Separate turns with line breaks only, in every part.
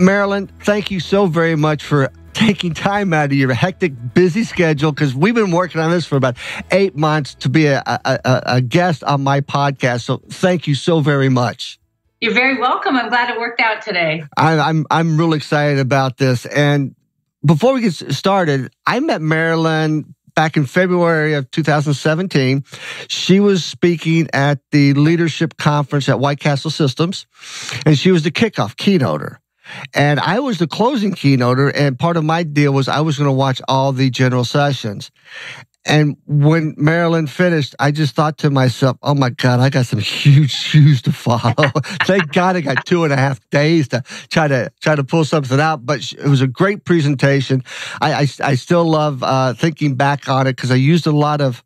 Marilyn, thank you so very much for taking time out of your hectic, busy schedule, because we've been working on this for about 8 months to be a guest on my podcast. So thank you so very much.
You're very welcome. I'm glad it worked out today.
I'm really excited about this. And before we get started, I met Marilyn back in February of 2017. She was speaking at the leadership conference at White Castle Systems, and she was the kickoff keynoter. And I was the closing keynoter, and part of my deal was I was going to watch all the general sessions. And when Marilyn finished, I just thought to myself, oh my God, I got some huge shoes to follow. Thank God I got 2.5 days to try to pull something out. But it was a great presentation. I still love thinking back on it because I used a lot of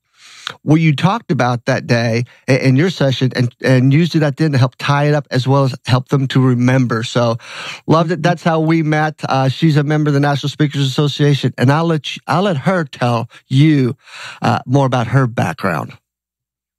what you talked about that day in your session and used it at the end to help tie it up as well as help them to remember. So loved it. That's how we met. She's a member of the National Speakers Association, and I'll let her tell you more about her background.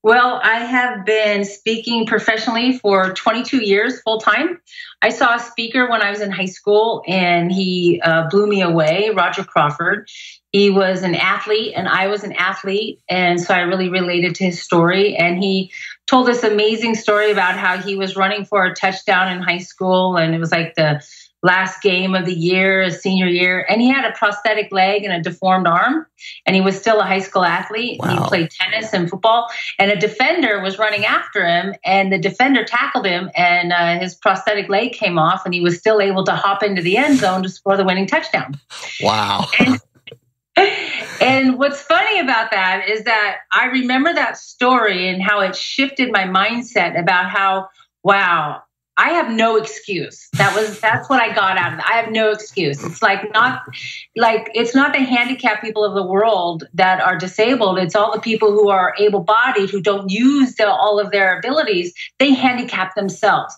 Well, I have been speaking professionally for 22 years full time. I saw a speaker when I was in high school, and he blew me away, Roger Crawford. He was an athlete, and I was an athlete, and so I really related to his story. And he told this amazing story about how he was running for a touchdown in high school, and it was like the last game of the year, his senior year, and he had a prosthetic leg and a deformed arm, and he was still a high school athlete. Wow. He played tennis and football, and a defender was running after him, and the defender tackled him, and his prosthetic leg came off, and he was still able to hop into the end zone to score the winning touchdown.
Wow.
And what's funny about that is that I remember that story and how it shifted my mindset about how, wow, I have no excuse. That's what I got out of it. I have no excuse. It's it's not the handicapped people of the world that are disabled. It's all the people who are able-bodied who don't use all of their abilities. They handicap themselves.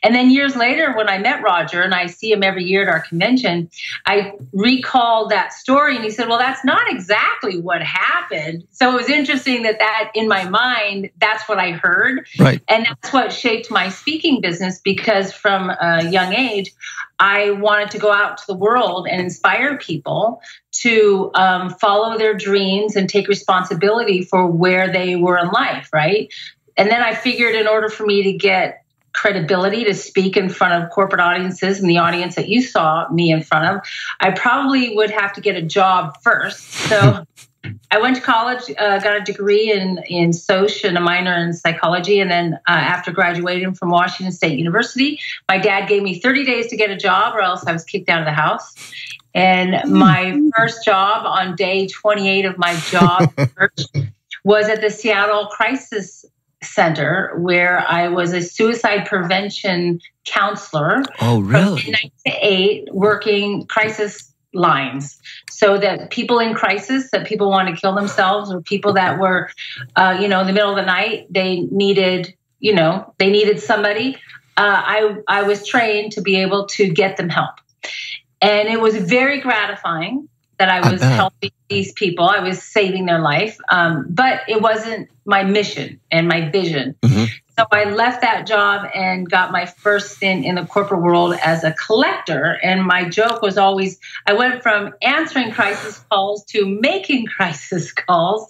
And then years later, when I met Roger, and I see him every year at our convention, I recalled that story, and he said, well, that's not exactly what happened. So it was interesting that in my mind, that's what I heard.
Right.
And that's what shaped my speaking business, because from a young age, I wanted to go out to the world and inspire people to follow their dreams and take responsibility for where they were in life, right? And then I figured in order for me to get credibility to speak in front of corporate audiences and the audience that you saw me in front of, I probably would have to get a job first. So I went to college, got a degree in Soc and a minor in psychology. And then after graduating from Washington State University, my dad gave me 30 days to get a job or else I was kicked out of the house. And my first job on day 28 of my job search was at the Seattle Crisis Center, where I was a suicide prevention counselor.
Oh, really?
From 9 to 8, working crisis lines, so that people in crisis, that people want to kill themselves, or people that were, in the middle of the night, they needed somebody. I was trained to be able to get them help, and it was very gratifying that I was helping these people. I was saving their life, but it wasn't my mission and my vision. Mm-hmm. So I left that job and got my first stint in the corporate world as a collector. And my joke was always, I went from answering crisis calls to making crisis calls,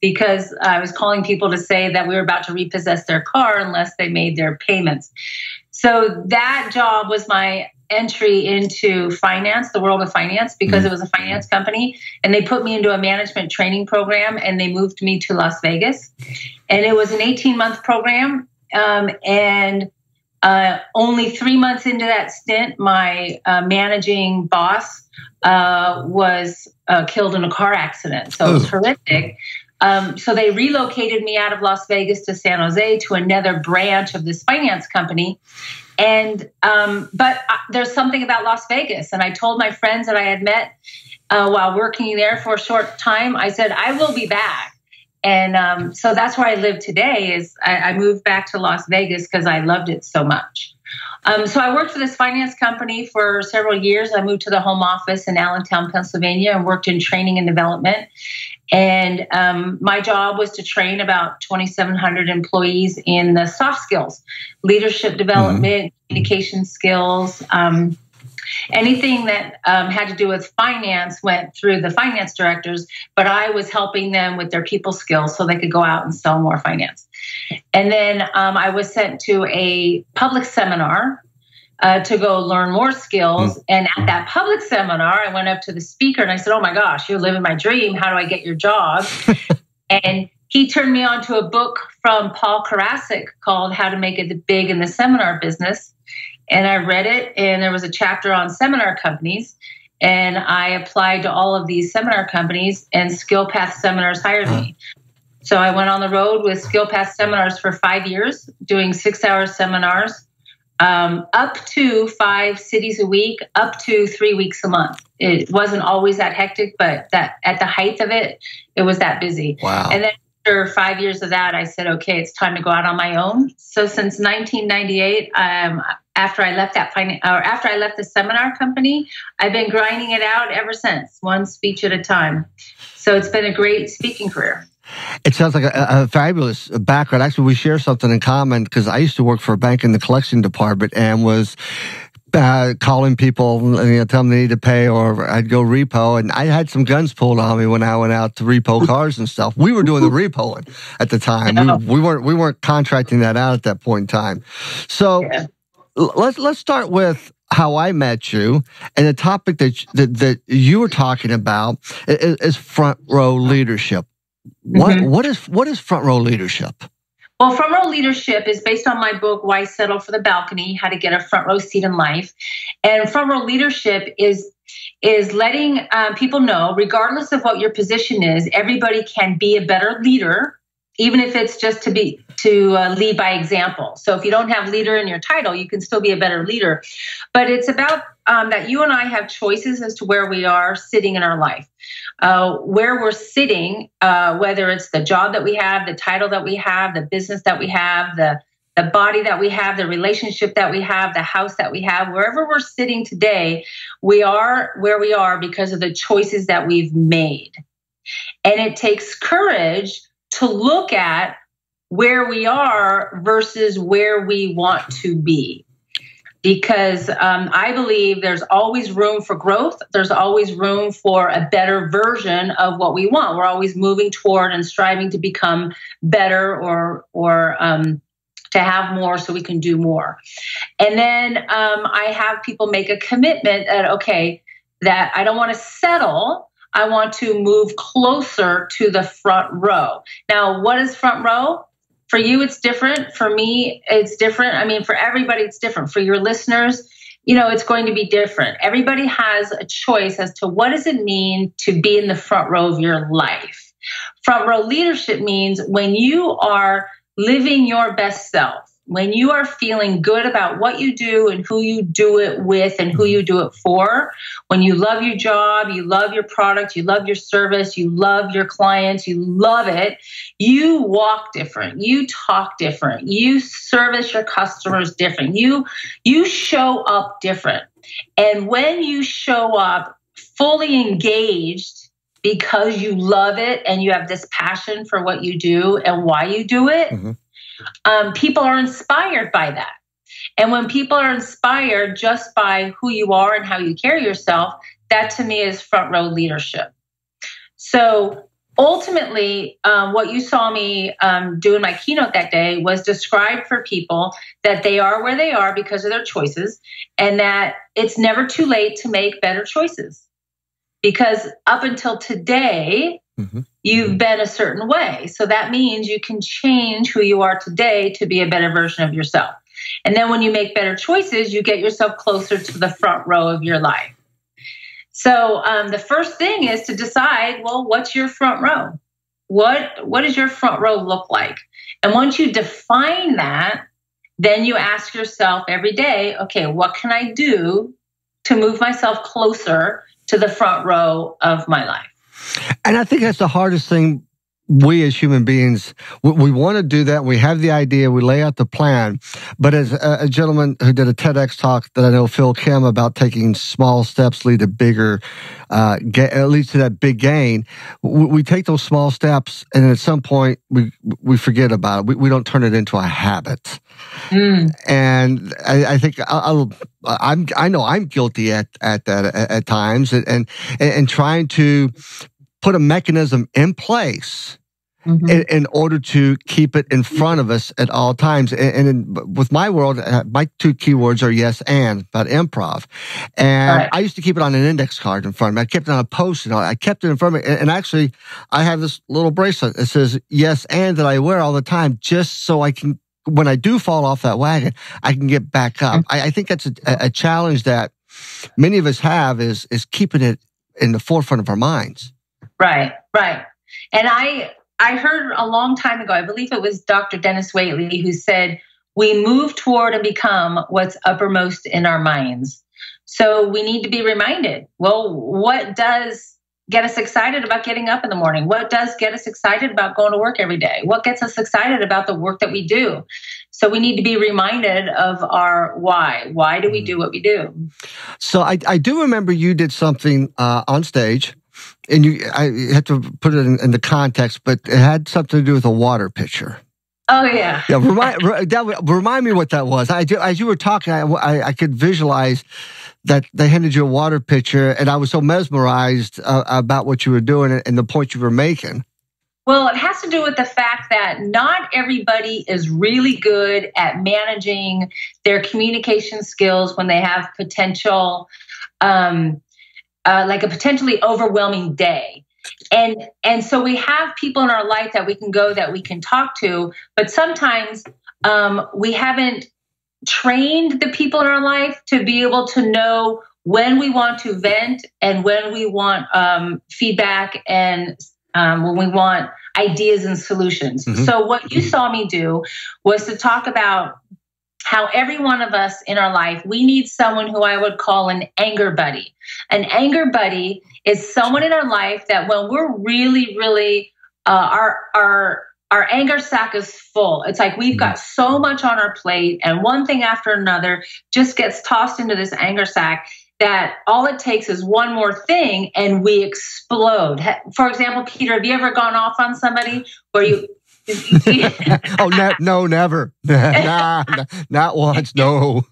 because I was calling people to say that we were about to repossess their car unless they made their payments. So that job was my entry into finance, the world of finance, because it was a finance company, and they put me into a management training program, and they moved me to Las Vegas, and it was an 18-month program. And only 3 months into that stint, my managing boss was killed in a car accident. So it was horrific. So they relocated me out of Las Vegas to San Jose to another branch of this finance company. And but there's something about Las Vegas. And I told my friends that I had met while working there for a short time, I said, I will be back. And so that's where I live today. Is I moved back to Las Vegas because I loved it so much. So I worked for this finance company for several years. I moved to the home office in Allentown, Pennsylvania, and worked in training and development. And my job was to train about 2,700 employees in the soft skills, leadership development, communication skills. Anything that had to do with finance went through the finance directors, but I was helping them with their people skills so they could go out and sell more finance. And then I was sent to a public seminar to go learn more skills. And at that public seminar, I went up to the speaker and I said, "Oh my gosh, you're living my dream. How do I get your job?" And he turned me on to a book from Paul Karasik called How to Make It Big in the Seminar Business. And I read it, and there was a chapter on seminar companies. And I applied to all of these seminar companies, and SkillPath Seminars hired me. So I went on the road with SkillPath Seminars for 5 years, doing 6-hour seminars, up to 5 cities a week, up to 3 weeks a month. It wasn't always that hectic, but that at the height of it, it was that busy.
Wow.
And then after 5 years of that, I said, okay, it's time to go out on my own. So since 1998, after I left after I left the seminar company, I've been grinding it out ever since, one speech at a time. So it's been a great speaking career.
It sounds like a fabulous background. Actually, we share something in common because I used to work for a bank in the collection department and was calling people, telling them they need to pay, or I'd go repo. And I had some guns pulled on me when I went out to repo cars and stuff. We were doing the repoing at the time. We weren't contracting that out at that point in time. So let's start with how I met you, and the topic that you were talking about is front row leadership. What is front row leadership?
Well, front row leadership is based on my book, Why Settle for the Balcony? How to Get a Front Row Seat in Life. And front row leadership is letting people know, regardless of what your position is, everybody can be a better leader, even if it's just to lead by example. So if you don't have leader in your title, you can still be a better leader. But it's about that you and I have choices as to where we are sitting in our life. Where we're sitting, whether it's the job that we have, the title that we have, the business that we have, the body that we have, the relationship that we have, the house that we have, wherever we're sitting today, we are where we are because of the choices that we've made. And it takes courage to look at where we are versus where we want to be. Because I believe there's always room for growth. There's always room for a better version of what we want. We're always moving toward and striving to become better or to have more so we can do more. And then I have people make a commitment that I don't want to settle. I want to move closer to the front row. Now, what is front row? For you, it's different. For me, it's different. I mean, for everybody, it's different. For your listeners, it's going to be different. Everybody has a choice as to what does it mean to be in the front row of your life. Front row leadership means when you are living your best self, when you are feeling good about what you do and who you do it with and who you do it for, when you love your job, you love your product, you love your service, you love your clients, you love it, you walk different, you talk different, you service your customers different, you show up different. And when you show up fully engaged because you love it and you have this passion for what you do and why you do it, people are inspired by that. And when people are inspired just by who you are and how you carry yourself, that to me is front row leadership. So ultimately, what you saw me do in my keynote that day was describe for people that they are where they are because of their choices, and that it's never too late to make better choices. Because up until today, you've been a certain way. So that means you can change who you are today to be a better version of yourself. And then when you make better choices, you get yourself closer to the front row of your life. So the first thing is to decide, well, what's your front row? What does your front row look like? And once you define that, then you ask yourself every day, okay, what can I do to move myself closer to the front row of my life?
And I think that's the hardest thing we as human beings, we want to do that. We have the idea, we lay out the plan. But as a gentleman who did a TEDx talk that I know, Phil Kim, about taking small steps lead to bigger, leads to that big gain. We take those small steps, and at some point we forget about it. We don't turn it into a habit. And I think I know I'm guilty at that at times, and trying to put a mechanism in place in order to keep it in front of us at all times. And with my world, my two keywords are yes and, about improv. And I used to keep it on an index card in front of me. I kept it on a Post-it. I kept it in front of me. And actually, I have this little bracelet that says yes and that I wear all the time, just so I can, when I do fall off that wagon, I can get back up. I think that's a challenge that many of us have, is keeping it in the forefront of our minds.
Right. And I heard a long time ago, I believe it was Dr. Dennis Waitley, who said, we move toward and become what's uppermost in our minds. So we need to be reminded, well, what does get us excited about getting up in the morning? What does get us excited about going to work every day? What gets us excited about the work that we do? So we need to be reminded of our why. Why do we do what we do?
So I do remember you did something on stage. And I had to put it in the context, but it had something to do with a water pitcher.
Oh, yeah.
Remind me what that was. As you were talking, I could visualize that they handed you a water pitcher, and I was so mesmerized about what you were doing and the point you were making.
Well, it has to do with the fact that not everybody is really good at managing their communication skills when they have potential like a potentially overwhelming day. And so we have people in our life that we can go, that we can talk to, but sometimes we haven't trained the people in our life to be able to know when we want to vent and when we want feedback, and when we want ideas and solutions. So what you saw me do was to talk about how every one of us in our life, we need someone who I would call an anger buddy. An anger buddy is someone in our life that when we're really, our anger sack is full. It's like we've got so much on our plate, and one thing after another just gets tossed into this anger sack, that all it takes is one more thing and we explode. For example, Peter, have you ever gone off on somebody where you...
No, never. Not once, no.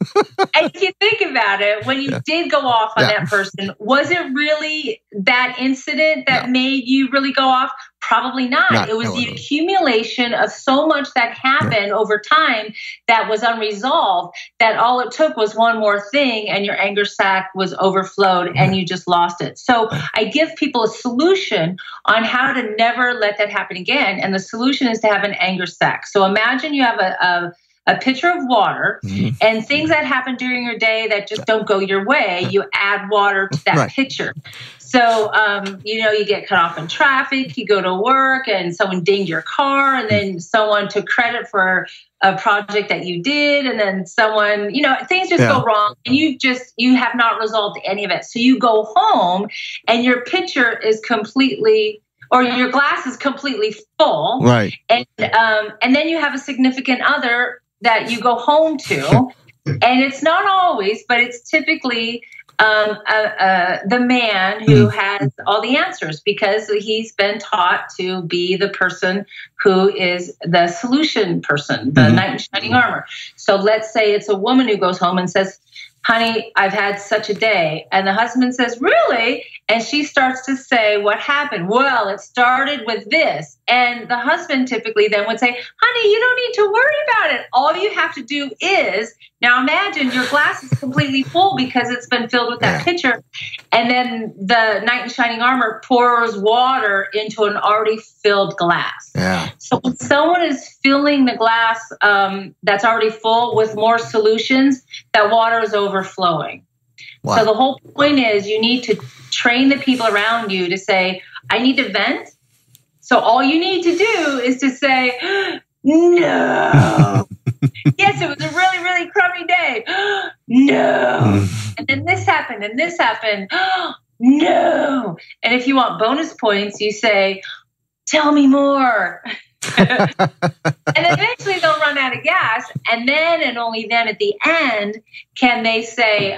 And if you think about it, when you did go off on that person, was it really that incident that made you really go off? Probably not. It was the accumulation of so much that happened over time that was unresolved, that all it took was one more thing and your anger sack was overflowed and you just lost it. So I give people a solution on how to never let that happen again. And the solution is to have an anger sack. So imagine you have a pitcher of water and things that happen during your day that just don't go your way, you add water to that pitcher. So, you get cut off in traffic, you go to work and someone dinged your car, and then someone took credit for a project that you did. And then someone, things just go wrong, and you have not resolved any of it. So you go home and your pitcher is completely, or your glass is completely full.
Right.
And then you have a significant other that you go home to, and it's not always, but it's typically the man who has all the answers, because he's been taught to be the person who is the solution person, the knight in shining armor. So let's say it's a woman who goes home and says, honey, I've had such a day. And the husband says, really? And she starts to say, what happened? Well, it started with this. And the husband typically then would say, honey, you don't need to worry about it. All you have to do is, now imagine your glass is completely full because it's been filled with that pitcher. And then the knight in shining armor pours water into an already filled glass.
Yeah.
So when someone is filling the glass that's already full with more solutions, that water is overflowing. Wow. So the whole point is you need to train the people around you to say, I need to vent. So all you need to do is to say, no. Yes, it was a really, really crummy day. No. And then this happened and this happened. No. And if you want bonus points, you say, tell me more. And eventually they'll run out of gas. And then, and only then at the end, can they say,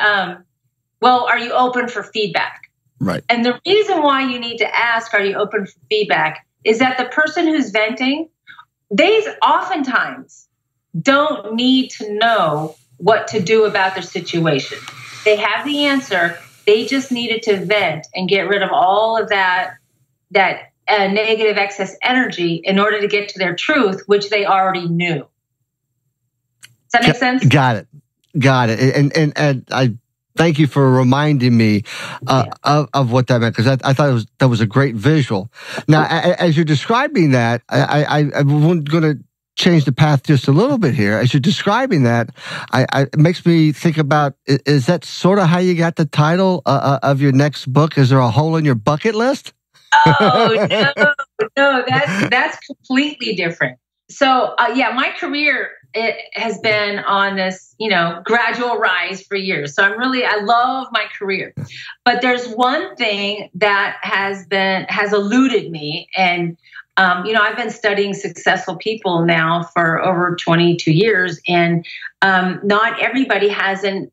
well, are you open for feedback?
Right.
And the reason why you need to ask, are you open for feedback, is that the person who's venting, they oftentimes don't need to know what to do about their situation. They have the answer. They just needed to vent and get rid of all of that negative excess energy in order to get to their truth, which they already knew. Does that make sense?
Got it. And I thank you for reminding me of what that meant, because I thought that was a great visual. Now, as you're describing that, I'm going to change the path just a little bit here. As you're describing that, it makes me think about, is that sort of how you got the title of your next book? Is there a hole in your bucket list?
Oh, no, that's completely different. So, my career, it has been on this, gradual rise for years. So I love my career, but there's one thing that has eluded me. And, I've been studying successful people now for over 22 years, and not everybody has an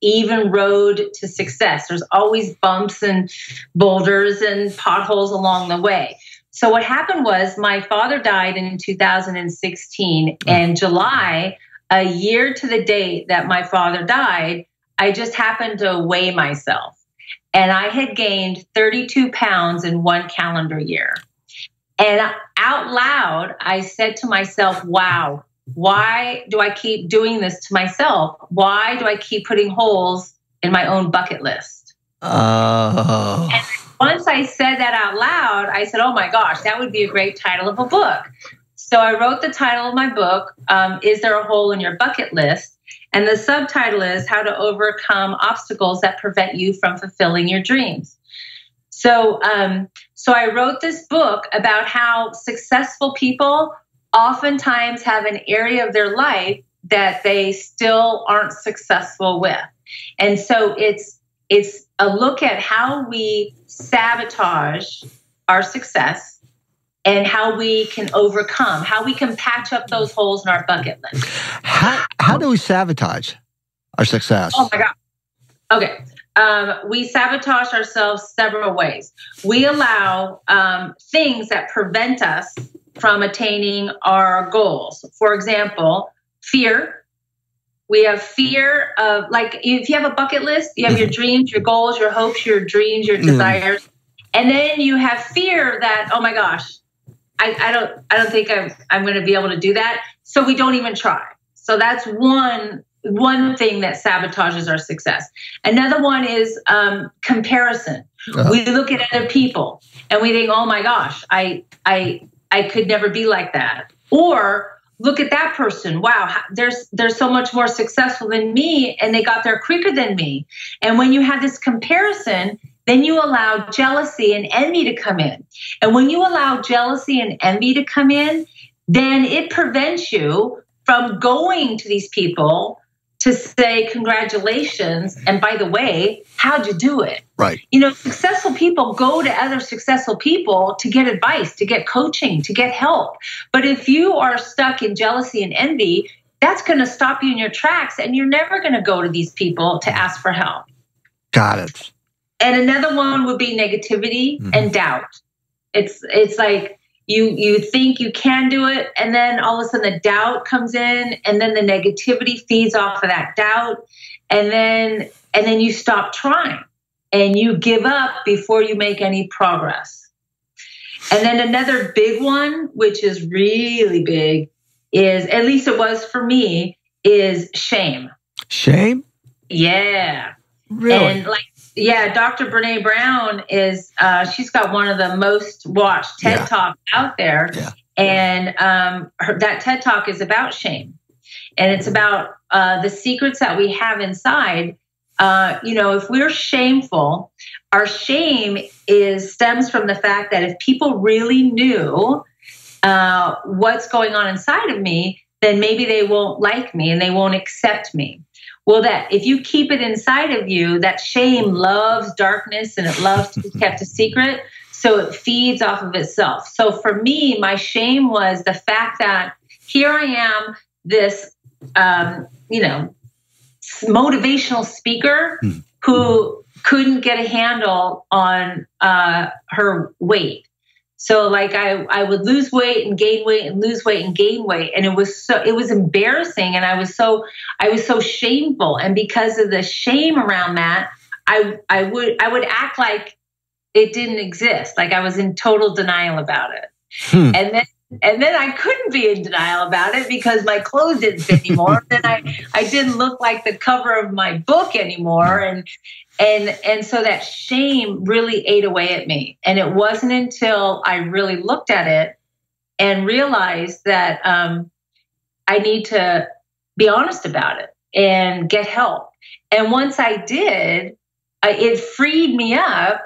even road to success. There's always bumps and boulders and potholes along the way. So what happened was my father died in 2016, and July, a year to the date that my father died, I just happened to weigh myself, and I had gained 32 pounds in one calendar year. And out loud, I said to myself, wow, why do I keep doing this to myself? Why do I keep putting holes in my own bucket list?
Oh.
And once I said that out loud, I said, oh my gosh, that would be a great title of a book. So I wrote the title of my book, Is There a Hole in Your Bucket List? And the subtitle is How to Overcome Obstacles That Prevent You from Fulfilling Your Dreams. So I wrote this book about how successful people oftentimes have an area of their life that they still aren't successful with. And so it's a look at how we sabotage our success and how we can overcome, how we can patch up those holes in our bucket list.
How do we sabotage our success?
Oh my God. Okay. We sabotage ourselves several ways. We allow things that prevent us from attaining our goals. For example, fear. We have fear of, like, if you have a bucket list, you have your dreams, your goals, your hopes, your dreams, your desires. And then you have fear that, oh my gosh, I don't think I'm going to be able to do that. So we don't even try. So that's one thing that sabotages our success. Another one is comparison. We look at other people and we think, oh my gosh, I could never be like that. Or look at that person. Wow, they're so much more successful than me, and they got there quicker than me. And when you have this comparison, then you allow jealousy and envy to come in. And when you allow jealousy and envy to come in, then it prevents you from going to these people to say, congratulations, and by the way, how'd you do it?
Right.
Successful people go to other successful people to get advice, to get coaching, to get help. But if you are stuck in jealousy and envy, that's going to stop you in your tracks, and you're never going to go to these people to ask for help.
Got it.
And another one would be negativity and doubt. It's like you think you can do it, and then all of a sudden the doubt comes in, and then the negativity feeds off of that doubt, and then you stop trying and you give up before you make any progress. And then another big one, which is really big, is, at least it was for me, is shame.
Shame?
Yeah.
Really?
And Dr. Brené Brown is, she's got one of the most watched TED Talks out there. Yeah. And that TED Talk is about shame. And it's about the secrets that we have inside. If we're shameful, our shame stems from the fact that if people really knew what's going on inside of me, then maybe they won't like me and they won't accept me. Well, that if you keep it inside of you, that shame loves darkness and it loves to be kept a secret. So it feeds off of itself. So for me, my shame was the fact that here I am, this, motivational speaker who couldn't get a handle on her weight. So like I would lose weight and gain weight and lose weight and gain weight. And it was embarrassing. And I was so shameful. And because of the shame around that, I would act like it didn't exist. Like I was in total denial about it. And then I couldn't be in denial about it because my clothes didn't fit anymore. Then I didn't look like the cover of my book anymore. And so that shame really ate away at me. And it wasn't until I really looked at it and realized that I need to be honest about it and get help. And once I did, it freed me up.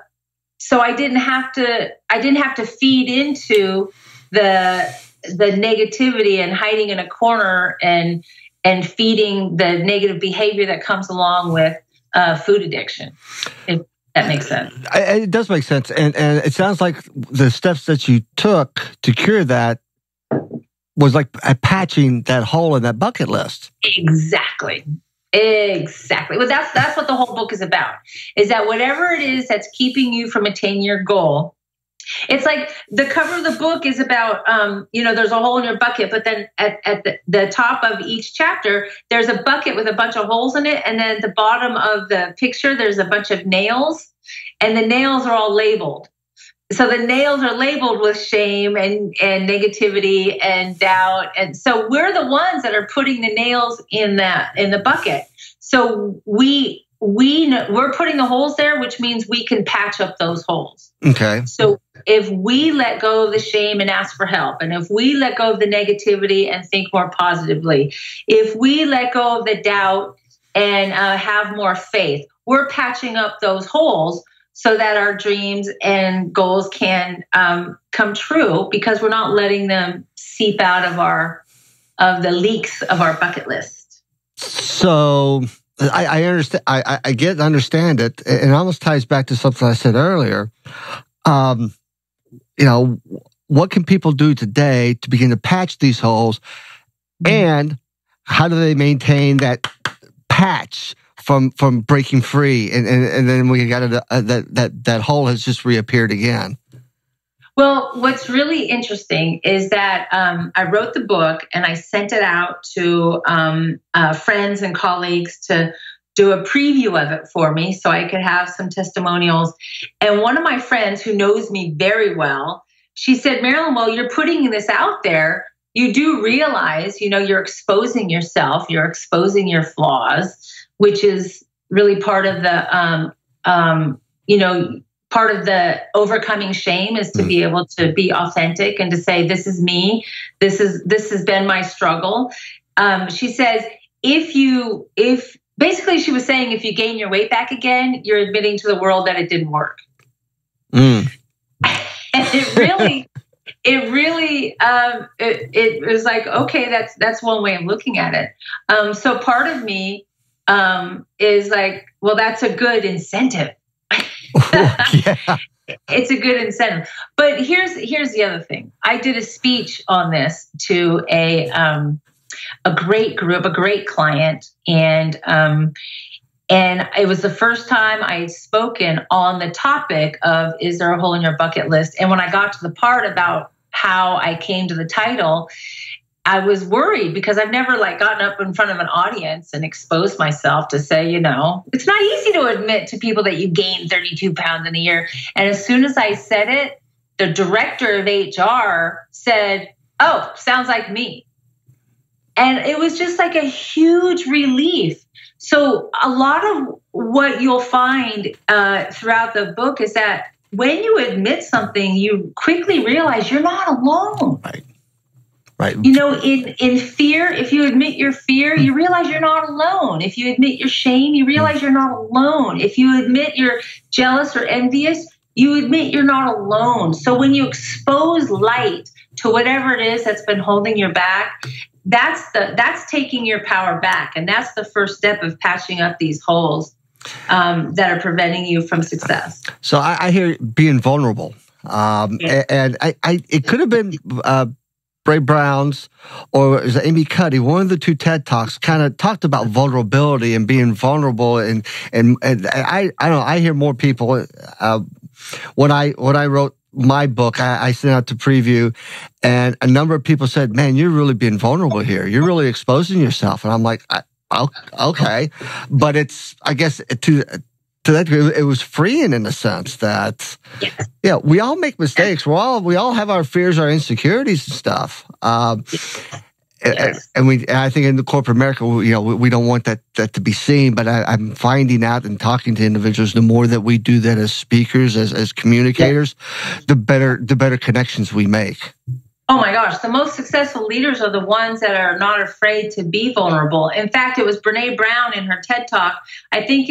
So I didn't have to feed into the negativity and hiding in a corner and feeding the negative behavior that comes along with food addiction, if that makes sense.
It does make sense. And it sounds like the steps that you took to cure that was like patching that hole in that bucket list.
Exactly. Well, that's what the whole book is about, is that whatever it is that's keeping you from attaining your goal, it's like the cover of the book is about, there's a hole in your bucket, but then at the top of each chapter, there's a bucket with a bunch of holes in it. And then at the bottom of the picture, there's a bunch of nails, and the nails are all labeled. So the nails are labeled with shame and negativity and doubt. And so we're the ones that are putting the nails in the bucket. So we're putting the holes there, which means we can patch up those holes.
Okay.
So if we let go of the shame and ask for help, and if we let go of the negativity and think more positively, if we let go of the doubt and have more faith, we're patching up those holes so that our dreams and goals can come true, because we're not letting them seep out of the leaks of our bucket list.
So I understand. I understand it. It almost ties back to something I said earlier. What can people do today to begin to patch these holes, and how do they maintain that patch from breaking free? And then we got that hole has just reappeared again.
Well, what's really interesting is that I wrote the book and I sent it out to friends and colleagues to do a preview of it for me so I could have some testimonials. And one of my friends who knows me very well, she said, Marilyn, well, you're putting this out there. You do realize, you're exposing yourself, you're exposing your flaws, which is really part of the, part of the overcoming shame is to be able to be authentic and to say, this is me. This has been my struggle. She says, basically she was saying, if you gain your weight back again, you're admitting to the world that it didn't work. And it was like, okay, that's one way of looking at it. So part of me is like, well, that's a good incentive.
Yeah.
It's a good incentive. But here's the other thing. I did a speech on this to a great group, a great client, and it was the first time I had spoken on the topic of, is there a hole in your bucket list? And when I got to the part about how I came to the title, I was worried because I've never gotten up in front of an audience and exposed myself to say, it's not easy to admit to people that you gained 32 pounds in a year. And as soon as I said it, the director of HR said, oh, sounds like me. And it was just like a huge relief. So a lot of what you'll find throughout the book is that when you admit something, you quickly realize you're not alone.
Right.
In fear, if you admit your fear, you realize you're not alone. If you admit your shame, you realize you're not alone. If you admit you're jealous or envious, you admit you're not alone. So when you expose light to whatever it is that's been holding you back, that's taking your power back. And that's the first step of patching up these holes that are preventing you from success.
So I hear being vulnerable. And it could have been Brene Brown's or is it Amy Cuddy, one of the two TED Talks kind of talked about vulnerability and being vulnerable. And I don't know, I hear more people, when I wrote my book, I sent out to preview, and a number of people said, man, you're really being vulnerable here. You're really exposing yourself. And I'm like, okay. But it's, I guess, to that degree, it was freeing in the sense that, yeah, we all make mistakes. We all have our fears, our insecurities and stuff. And I think in the corporate America, we don't want that to be seen. But I'm finding out and talking to individuals, the more that we do that as speakers, as communicators, the better connections we make.
Oh my gosh, the most successful leaders are the ones that are not afraid to be vulnerable. In fact, it was Brene Brown in her TED Talk. I think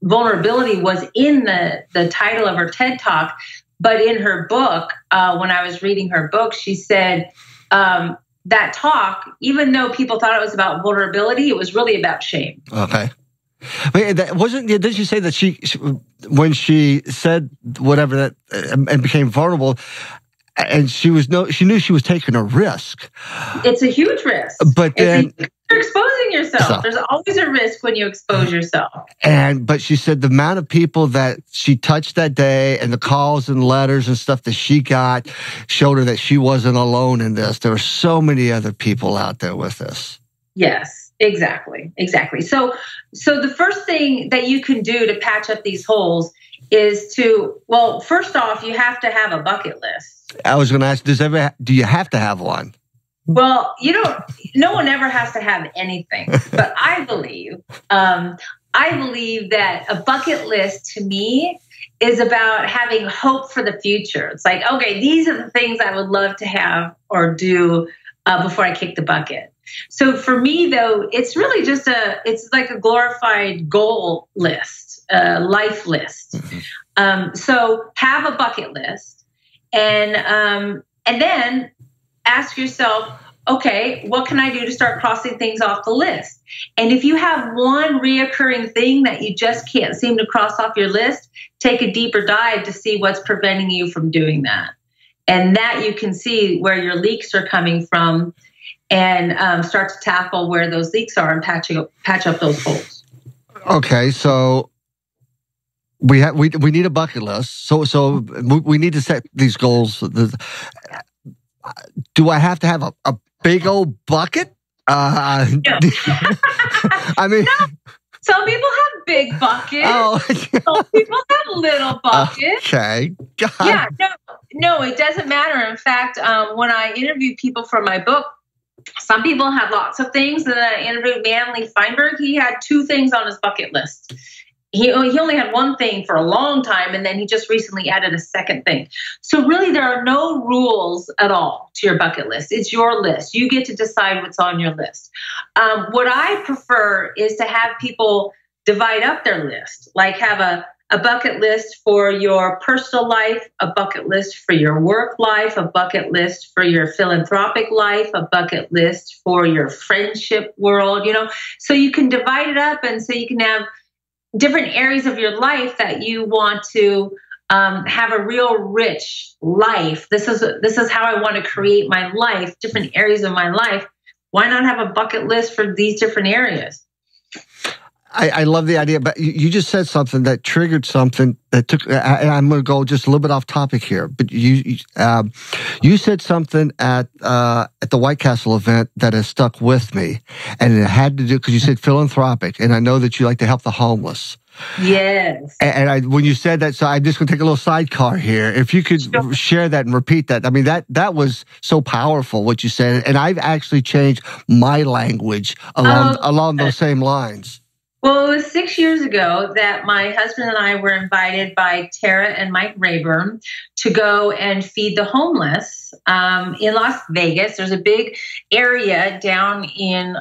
vulnerability was in the title of her TED Talk, but in her book, when I was reading her book, she said that talk, even though people thought it was about vulnerability, it was really about shame.
Okay. Wait, did she say that she when she said whatever that and became vulnerable, and she knew she was taking a risk.
It's a huge risk.
But then
you're exposing yourself. There's always a risk when you expose yourself.
But she said the amount of people that she touched that day and the calls and letters and stuff that she got showed her that she wasn't alone in this. There were so many other people out there with this.
Yes, exactly. So the first thing that you can do to patch up these holes is first off, you have to have a bucket list.
I was going to ask, do you have to have one?
Well, no one ever has to have anything, but I believe that a bucket list to me is about having hope for the future. It's like, okay, these are the things I would love to have or do before I kick the bucket. So for me, though, it's really just it's like a glorified goal list, life list. Mm-hmm. So have a bucket list. And then ask yourself, okay, what can I do to start crossing things off the list? And if you have one reoccurring thing that you just can't seem to cross off your list, take a deeper dive to see what's preventing you from doing that. And that you can see where your leaks are coming from and start to tackle where those leaks are and patch up those holes.
Okay, so we need a bucket list. So we need to set these goals. Do I have to have a big old bucket?
No.
I mean,
no. Some people have big buckets.
Oh.
Some people have little buckets.
Okay. God.
Yeah. No, it doesn't matter. In fact, when I interview people for my book, some people had lots of things. And then I interviewed Manly Feinberg. He had 2 things on his bucket list. He only had one thing for a long time, and then he just recently added a second thing. So really, there are no rules at all to your bucket list. It's your list. You get to decide what's on your list. What I prefer is to have people divide up their list, like have a bucket list for your personal life, a bucket list for your work life, a bucket list for your philanthropic life, a bucket list for your friendship world, So you can divide it up, and so you can have different areas of your life that you want to have a real rich life. This is how I want to create my life, different areas of my life. Why not have a bucket list for these different areas?
I love the idea, but you just said something that triggered something that took. I'm going to go just a little bit off topic here, but you said something at the White Castle event that has stuck with me, and it had to do because you said philanthropic, and I know that you like to help the homeless.
Yes.
And when you said that, so I'm just going to take a little sidecar here. If you could share that and repeat that. I mean, that was so powerful what you said, and I've actually changed my language along those same lines.
Well, it was 6 years ago that my husband and I were invited by Tara and Mike Rayburn to go and feed the homeless in Las Vegas. There's a big area down in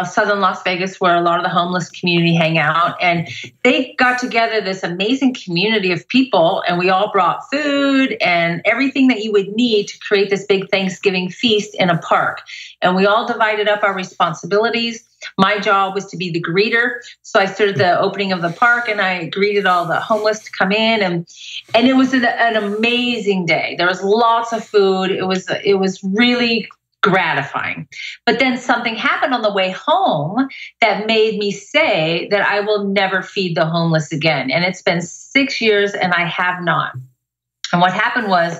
southern Las Vegas where a lot of the homeless community hang out. And they got together this amazing community of people, and we all brought food and everything that you would need to create this big Thanksgiving feast in a park. And we all divided up our responsibilities. my job was to be the greeter. So I stood at the opening of the park and I greeted all the homeless to come in, and it was an amazing day. There was lots of food. It was really gratifying. But then something happened on the way home that made me say that I will never feed the homeless again. And it's been 6 years and I have not. And what happened was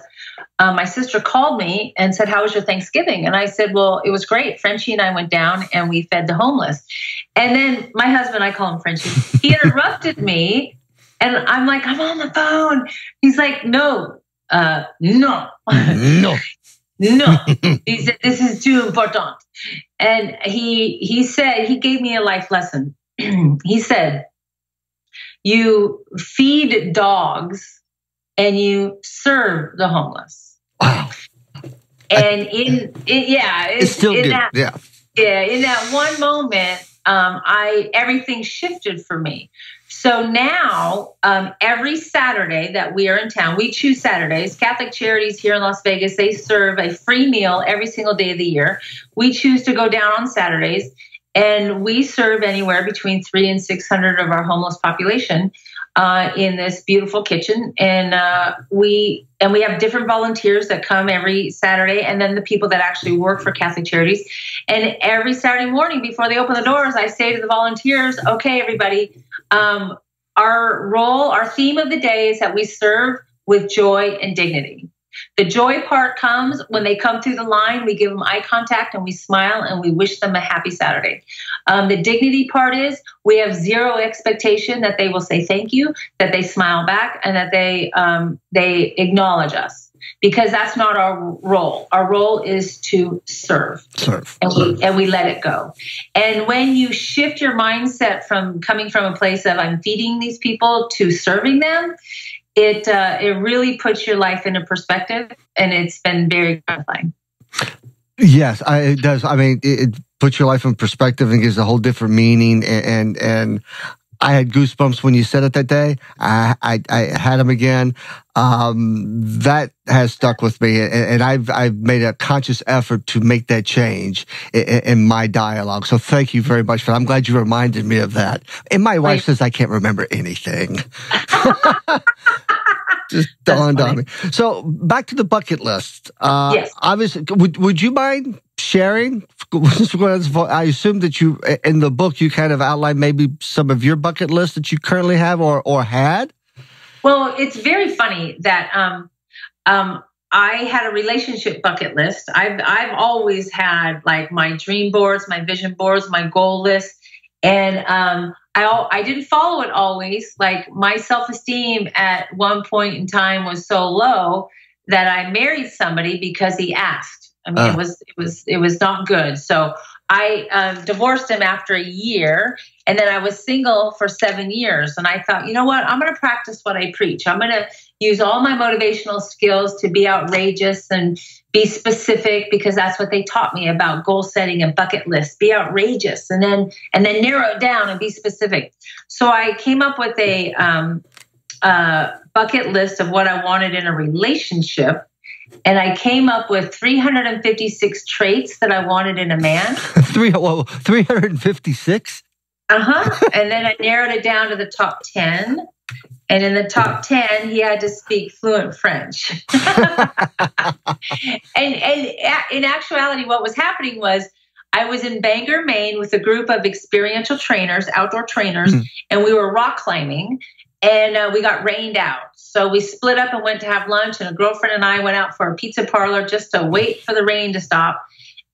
my sister called me and said, "How was your Thanksgiving?" And I said, "Well, it was great. Frenchie and I went down and we fed the homeless." And then my husband, I call him Frenchie, he interrupted me and I'm like, "I'm on the phone." He's like, "No, no.
No.
No." He said, "This is too important." And he said, he gave me a life lesson. He said, "You feed dogs and you serve the homeless."
Wow.
And
it's still good.
In that one moment, everything shifted for me. So now, every Saturday that we are in town, we choose Saturdays. Catholic Charities here in Las Vegas, they serve a free meal every single day of the year. We choose to go down on Saturdays, and we serve anywhere between 300 and 600 of our homeless population in this beautiful kitchen. And we have different volunteers that come every Saturday, and then the people that actually work for Catholic Charities. And every Saturday morning before they open the doors, I say to the volunteers, "Okay, everybody, our theme of the day is that we serve with joy and dignity." The joy part comes when they come through the line. We give them eye contact and we smile and we wish them a happy Saturday. The dignity part is we have zero expectation that they will say thank you, that they smile back, and that they acknowledge us, because that's not our role. Our role is to serve. And we let it go. And when you shift your mindset from coming from a place of I'm feeding these people to serving them, it really puts your life into perspective, and it's been very gratifying.
Yes, it does. I mean, it puts your life in perspective and gives a whole different meaning. And I had goosebumps when you said it that day. I had them again. That has stuck with me, and I've made a conscious effort to make that change in my dialogue. So thank you very much for that. I'm glad you reminded me of that. And my wife says I can't remember anything. Just dawned on me. So back to the bucket list.
Yes.
Obviously, would you mind sharing? I assume that you, in the book, you kind of outlined maybe some of your bucket list that you currently have or had.
Well, it's very funny that I had a relationship bucket list. I've always had like my dream boards, my vision boards, my goal list, and I didn't follow it always. Like my self-esteem at one point in time was so low that I married somebody because he asked. I mean, it was not good. So I divorced him after a year, and then I was single for 7 years. And I thought, you know what? I'm going to practice what I preach. I'm going to use all my motivational skills to be outrageous and be specific, because that's what they taught me about goal setting and bucket lists. Be outrageous and then narrow it down and be specific. So I came up with a bucket list of what I wanted in a relationship. And I came up with 356 traits that I wanted in a man.
356?
And then I narrowed it down to the top 10. And in the top 10, he had to speak fluent French. and in actuality, what was happening was I was in Bangor, Maine with a group of experiential trainers, outdoor trainers, and we were rock climbing, and we got rained out. So we split up and went to have lunch, and a girlfriend and I went out for a pizza parlor just to wait for the rain to stop.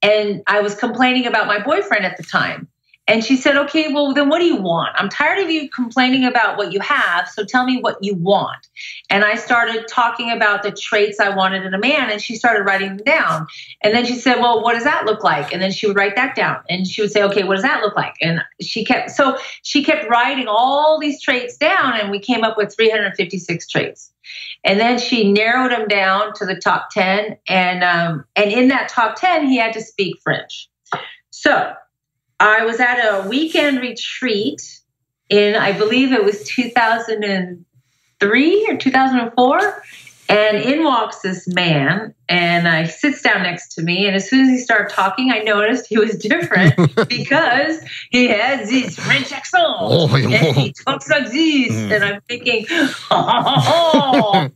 And I was complaining about my boyfriend at the time. And she said, "Okay, well, then what do you want? I'm tired of you complaining about what you have, so tell me what you want." And I started talking about the traits I wanted in a man, and she started writing them down. And then she said, "Well, what does that look like?" And then she would write that down. And she would say, "Okay, what does that look like?" And she kept writing all these traits down, and we came up with 356 traits. And then she narrowed them down to the top 10. And in that top 10, he had to speak French. So I was at a weekend retreat in, I believe it was 2003 or 2004. And in walks this man, and he sits down next to me. And as soon as he started talking, I noticed he was different because he has this French accent. And he talks like this. And I'm thinking, oh.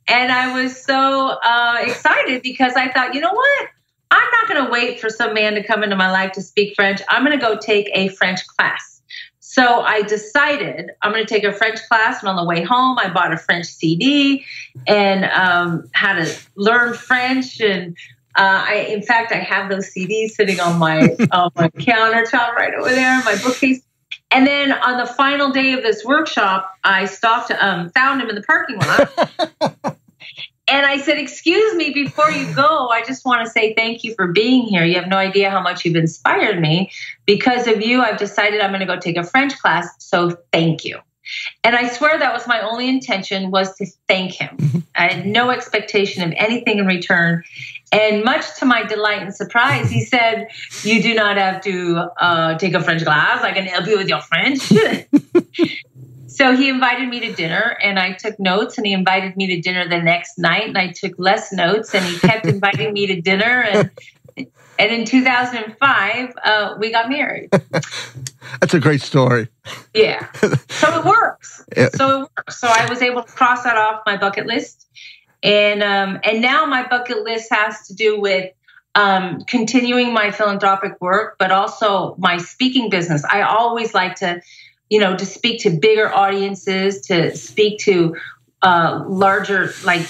And I was so excited because I thought, you know what? I'm not going to wait for some man to come into my life to speak French. I'm going to go take a French class. So I decided I'm going to take a French class, and on the way home, I bought a French CD and how to learn French. And in fact, I have those CDs sitting on my countertop right over there in my bookcase. And then on the final day of this workshop, I stopped, found him in the parking lot. And I said, excuse me, before you go, I just want to say thank you for being here. You have no idea how much you've inspired me. Because of you, I've decided I'm going to go take a French class. So thank you. And I swear that was my only intention, was to thank him. I had no expectation of anything in return. And much to my delight and surprise, he said, you do not have to take a French class. I can help you with your French. So he invited me to dinner, and I took notes, and he invited me to dinner the next night, and I took less notes, and he kept inviting me to dinner. And in 2005, we got married.
That's a great story.
Yeah. So it works. So I was able to cross that off my bucket list. And now my bucket list has to do with continuing my philanthropic work, but also my speaking business. I always like to speak to bigger audiences, to speak to larger, like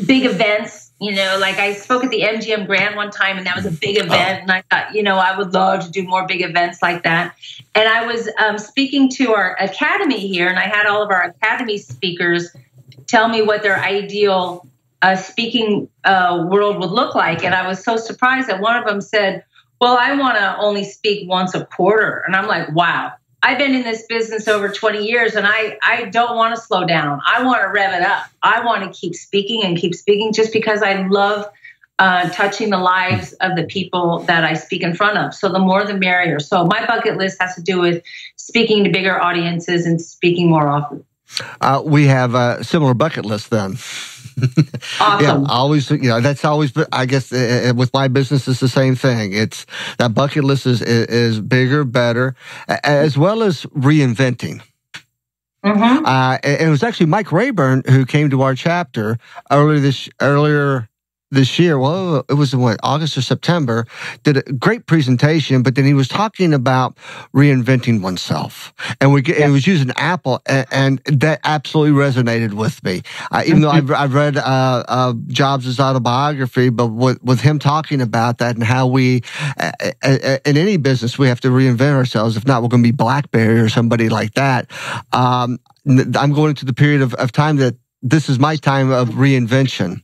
big events. Like I spoke at the MGM Grand one time, and that was a big event. And I thought, I would love to do more big events like that. And I was speaking to our academy here, and I had all of our academy speakers tell me what their ideal speaking world would look like. And I was so surprised that one of them said, well, I want to only speak once a quarter. And I'm like, wow. I've been in this business over 20 years, and I don't want to slow down. I want to rev it up. I want to keep speaking just because I love touching the lives of the people that I speak in front of. So the more the merrier. So my bucket list has to do with speaking to bigger audiences and speaking more often.
We have a similar bucket list then.
Awesome.
Yeah, always. That's always. I guess with my business, it's the same thing. It's that bucket list is bigger, better, as well as reinventing.
Mm-hmm.
And it was actually Mike Rayburn who came to our chapter earlier this year. Well, it was August or September. Did a great presentation, but then he was talking about reinventing oneself, and it was using Apple, and that absolutely resonated with me. Even though I've read Jobs' autobiography, but with him talking about that and how we, in any business, we have to reinvent ourselves. If not, we're going to be BlackBerry or somebody like that. I'm going into the period of time that this is my time of reinvention.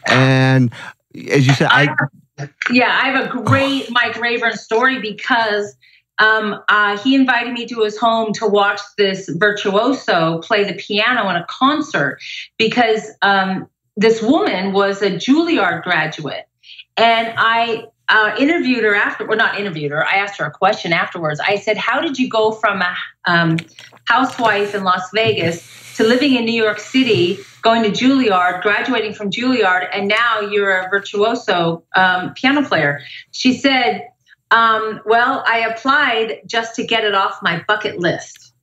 And as you said, I
have a great Mike Rayburn story because he invited me to his home to watch this virtuoso play the piano in a concert because this woman was a Juilliard graduate. And I interviewed her I asked her a question afterwards. I said, how did you go from a housewife in Las Vegas to living in New York City, going to Juilliard, graduating from Juilliard, and now you're a virtuoso piano player? She said, well, I applied just to get it off my bucket list.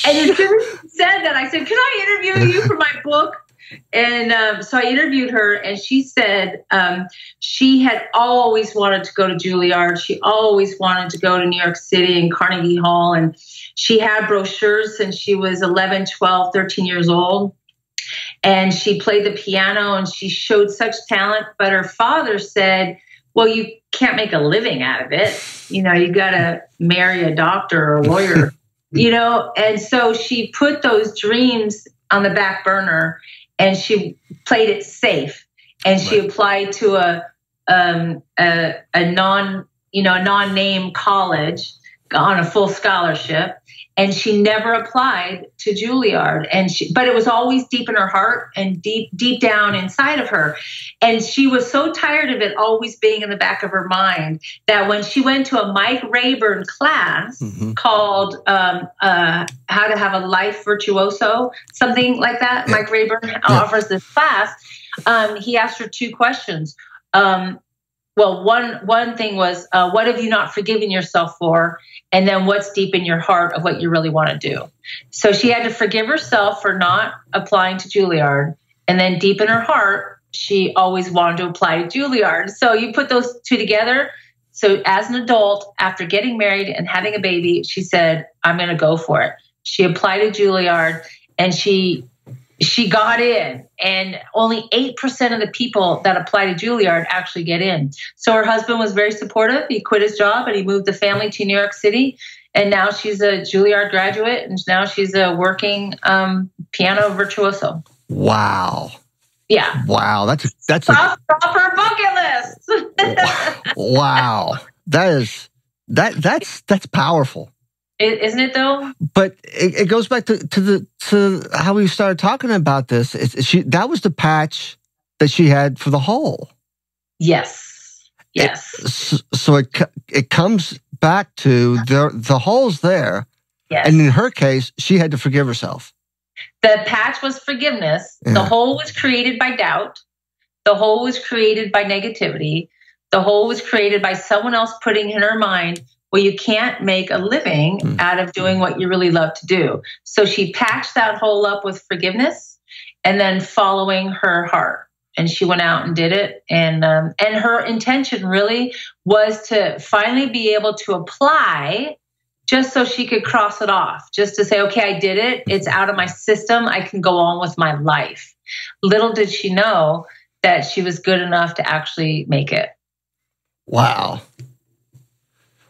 And as soon as she said that, I said, can I interview you for my book? And so I interviewed her, and she said she had always wanted to go to Juilliard. She always wanted to go to New York City and Carnegie Hall. And she had brochures since she was 11, 12, 13 years old. And she played the piano, and she showed such talent. But her father said, well, you can't make a living out of it. You got to marry a doctor or a lawyer, And so she put those dreams on the back burner, and she played it safe. And she applied to a non-name college on a full scholarship, and she never applied to Juilliard. But it was always deep in her heart and deep down inside of her. And she was so tired of it always being in the back of her mind that when she went to a Mike Rayburn class called How to Have a Life Virtuoso, something like that, Mike Rayburn offers this class. He asked her two questions. Well, one thing was, what have you not forgiven yourself for? And then what's deep in your heart of what you really want to do? So she had to forgive herself for not applying to Juilliard. And then deep in her heart, she always wanted to apply to Juilliard. So you put those two together. So as an adult, after getting married and having a baby, she said, I'm going to go for it. She applied to Juilliard, and she got in, and only 8% of the people that apply to Juilliard actually get in. So her husband was very supportive. He quit his job and he moved the family to New York City. And now she's a Juilliard graduate, and now she's a working piano virtuoso.
Wow.
Yeah.
Wow. That's
off her bucket list.
Wow. That's powerful.
Isn't it though?
But it goes back to how we started talking about this. That was the patch that she had for the hole.
Yes.
So it comes back to the hole's there.
Yes.
And in her case, she had to forgive herself.
The patch was forgiveness. Yeah. The hole was created by doubt. The hole was created by negativity. The hole was created by someone else putting in her mind, well, you can't make a living out of doing what you really love to do. So she patched that hole up with forgiveness and then following her heart. And she went out and did it. And her intention really was to finally be able to apply just so she could cross it off, just to say, okay, I did it. It's out of my system. I can go on with my life. Little did she know that she was good enough to actually make it.
Wow.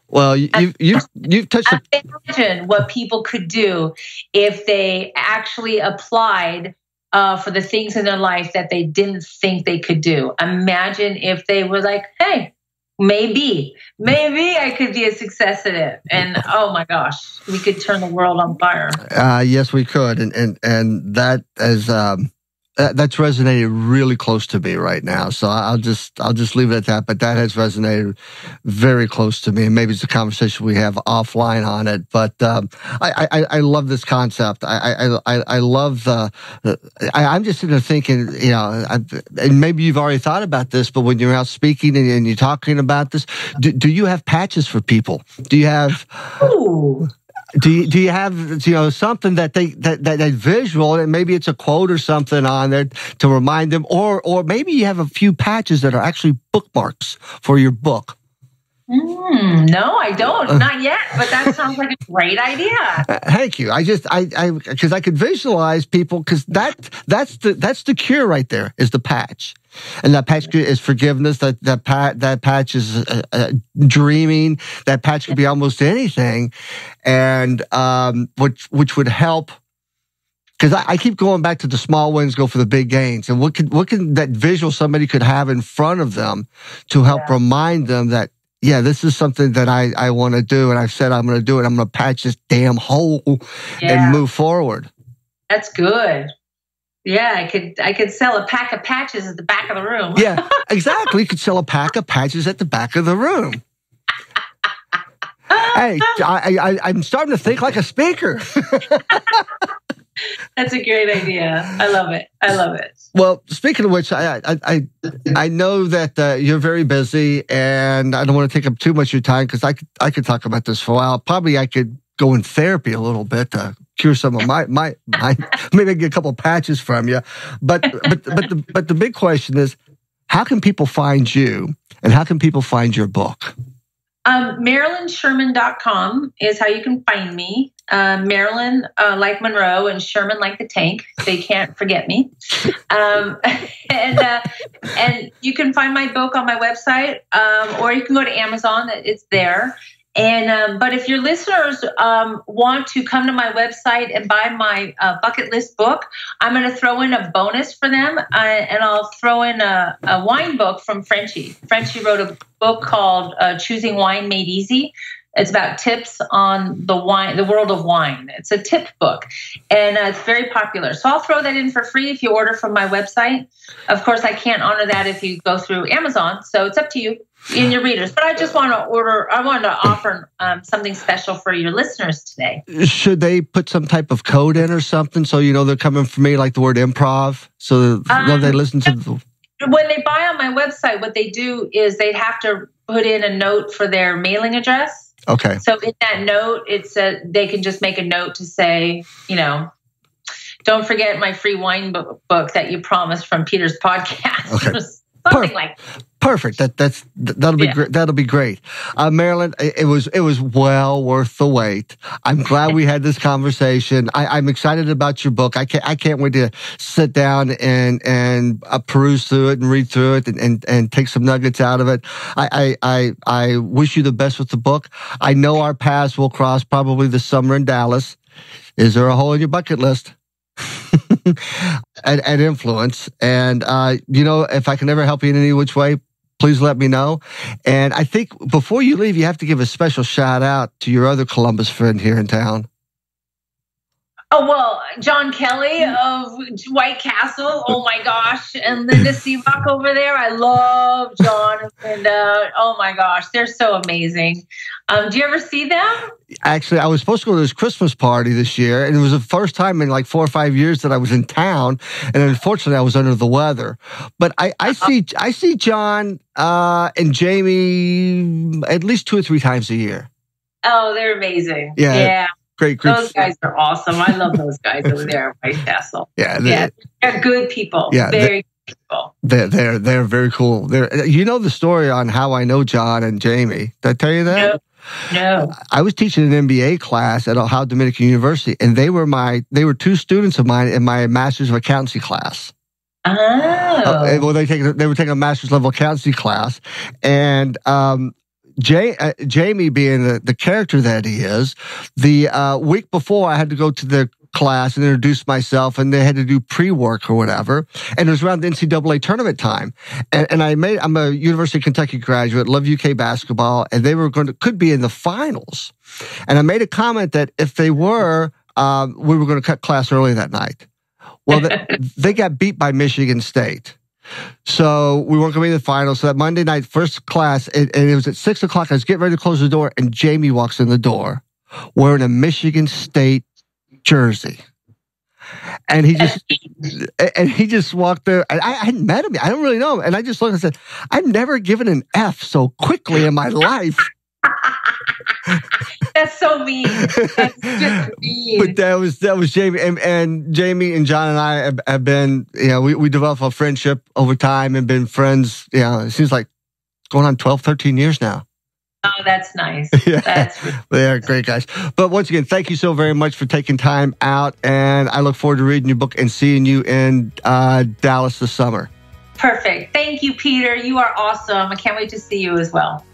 Well, you've touched.
Imagine what people could do if they actually applied for the things in their life that they didn't think they could do. Imagine if they were like, "Hey, maybe I could be a success at it." And oh my gosh, we could turn the world on fire.
Yes, we could, and that is. That's resonated really close to me right now. So I'll just leave it at that. But that has resonated very close to me. And maybe it's a conversation we have offline on it. But I love this concept. I love I'm just sitting there thinking, and maybe you've already thought about this, but when you're out speaking and you're talking about this, do you have patches for people? Do you have? Ooh. Do you have something that they visual, and maybe it's a quote or something on there to remind them, or maybe you have a few patches that are actually bookmarks for your book?
No, I don't, not yet. But that sounds like a great idea.
Thank you. Because I could visualize people, because that's the cure right there, is the patch. And that patch is forgiveness. That patch is dreaming. That patch could be almost anything, and which would help. Because I keep going back to the small wins go for the big gains, and what can that visual somebody could have in front of them to help remind them that this is something that I want to do, and I've said I'm going to do it. I'm going to patch this damn hole and move forward.
That's good. Yeah, I could sell a pack of patches at the back of the room.
Yeah, exactly. You could sell a pack of patches at the back of the room. Hey, I'm starting to think like a speaker.
That's a great idea. I love it.
Well, speaking of which, I know that you're very busy, and I don't want to take up too much of your time, because I could talk about this for a while. Probably I could go in therapy a little bit to cure some of my maybe get a couple of patches from you. But the big question is, how can people find you, and how can people find your book?
MarilynSherman.com is how you can find me. Marilyn like Monroe, and Sherman like the tank. They can't forget me. And you can find my book on my website, or you can go to Amazon. It's there. And but if your listeners want to come to my website and buy my bucket list book, I'm going to throw in a bonus for them, and I'll throw in a wine book from Frenchie. Frenchie wrote a book called Choosing Wine Made Easy. It's about tips on the world of wine. It's a tip book, and it's very popular. So I'll throw that in for free if you order from my website. Of course, I can't honor that if you go through Amazon. So it's up to you and your readers. But I just want to offer something special for your listeners today.
Should they put some type of code in or something so they're coming from me, like the word improv, so they listen to the...
When they buy on my website, what they do is they have to put in a note for their mailing address.
Okay.
So in that note, they can just make a note to say, don't forget my free wine book that you promised from Peter's podcast.
Okay.
Something like that.
Perfect. That'll be great. That'll be great. Marilyn, it was well worth the wait. I'm glad we had this conversation. I'm excited about your book. I can't wait to sit down and peruse through it and read through it and take some nuggets out of it. I wish you the best with the book. I know our paths will cross probably this summer in Dallas. Is there a hole in your bucket list? and influence. And, if I can ever help you in any which way, please let me know. And I think before you leave, you have to give a special shout out to your other Columbus friend here in town.
Oh, well, John Kelly of White Castle. Oh, my gosh. And Linda Seabach over there. I love John and Linda. Oh, my gosh. They're so amazing. Do you ever see them?
Actually, I was supposed to go to this Christmas party this year, and it was the first time in like 4 or 5 years that I was in town, and unfortunately, I was under the weather. But I see John and Jamie at least 2 or 3 times a year.
Oh, they're amazing.
Yeah. Great group.
Those guys are awesome. I love those guys over there at White Castle.
Yeah,
they're good people.
Yeah,
very good people.
They're very cool. You know the story on how I know John and Jamie. Did I tell you that?
No.
I was teaching an MBA class at Ohio Dominican University, and they were 2 students of mine in my Master's of Accountancy class.
Oh.
Well, they were taking a master's level accountancy class, and Jamie, being the character that he is, the week before I had to go to the class and introduce myself, and they had to do pre-work or whatever, and it was around the NCAA tournament time, and I'm a University of Kentucky graduate, love UK basketball, and they could be in the finals, and I made a comment that if they were, we were going to cut class early that night. Well, they got beat by Michigan State. So we weren't going to be in the finals. So that Monday night, first class, and it was at 6 o'clock. I was getting ready to close the door, and Jamie walks in the door wearing a Michigan State jersey. And he just walked there. And I hadn't met him. I don't really know him. And I just looked and said, I've never given an F so quickly in my life.
That's so mean. That's just mean.
But that was Jamie, and Jamie and John and I have been, we developed a friendship over time and been friends. It seems like going on 12, 13 years now.
Oh, that's nice.
Yeah. They are great guys. But once again, thank you so very much for taking time out, and I look forward to reading your book and seeing you in Dallas this summer.
Perfect. Thank you, Peter. You are awesome. I can't wait to see you as well.